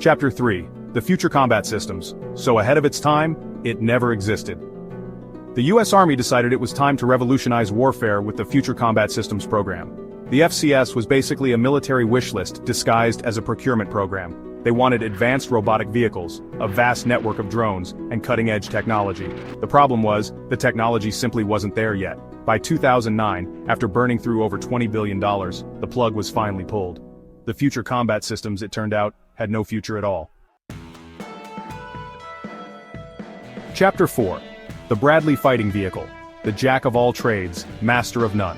Chapter 3. The Future Combat Systems. So ahead of its time, it never existed. The US Army decided it was time to revolutionize warfare with the Future Combat Systems program. The FCS was basically a military wish list disguised as a procurement program. They wanted advanced robotic vehicles, a vast network of drones, and cutting-edge technology. The problem was, the technology simply wasn't there yet. By 2009, after burning through over $20 billion, the plug was finally pulled. The future combat systems, it turned out, had no future at all. Chapter 4. The Bradley Fighting Vehicle. The jack of all trades, master of none.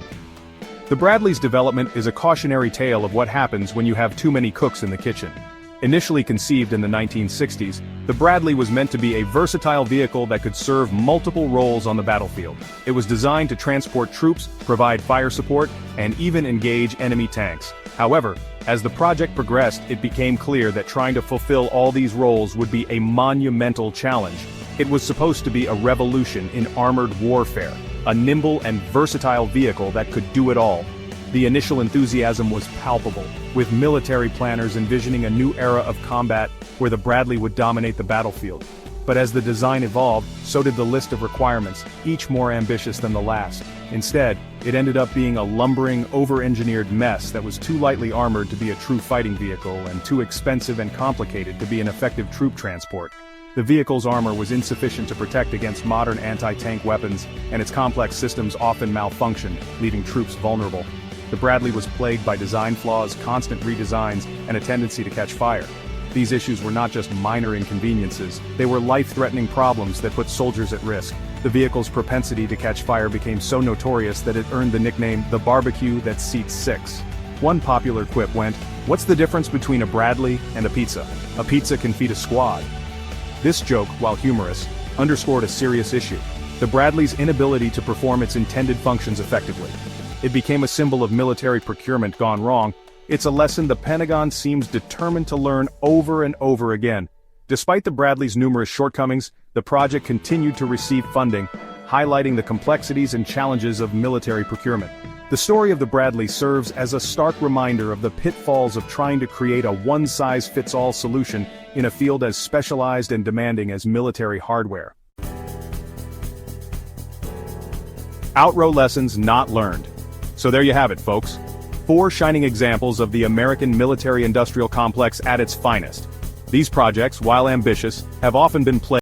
The Bradley's development is a cautionary tale of what happens when you have too many cooks in the kitchen. Initially conceived in the 1960s, the Bradley was meant to be a versatile vehicle that could serve multiple roles on the battlefield. It was designed to transport troops, provide fire support, and even engage enemy tanks. However, as the project progressed, it became clear that trying to fulfill all these roles would be a monumental challenge. It was supposed to be a revolution in armored warfare, a nimble and versatile vehicle that could do it all. The initial enthusiasm was palpable, with military planners envisioning a new era of combat where the Bradley would dominate the battlefield. But as the design evolved, so did the list of requirements, each more ambitious than the last. Instead, it ended up being a lumbering, over-engineered mess that was too lightly armored to be a true fighting vehicle and too expensive and complicated to be an effective troop transport. The vehicle's armor was insufficient to protect against modern anti-tank weapons, and its complex systems often malfunctioned, leaving troops vulnerable. The Bradley was plagued by design flaws, constant redesigns, and a tendency to catch fire. These issues were not just minor inconveniences, they were life-threatening problems that put soldiers at risk. The vehicle's propensity to catch fire became so notorious that it earned the nickname, the barbecue that seats six. One popular quip went, "What's the difference between a Bradley and a pizza? A pizza can feed a squad." This joke, while humorous, underscored a serious issue: the Bradley's inability to perform its intended functions effectively. It became a symbol of military procurement gone wrong. It's a lesson the Pentagon seems determined to learn over and over again. Despite the Bradley's numerous shortcomings, the project continued to receive funding, highlighting the complexities and challenges of military procurement. The story of the Bradley serves as a stark reminder of the pitfalls of trying to create a one-size-fits-all solution in a field as specialized and demanding as military hardware. Outrow lessons not learned. So there you have it, folks. 4 shining examples of the American military-industrial complex at its finest. These projects, while ambitious, have often been plagued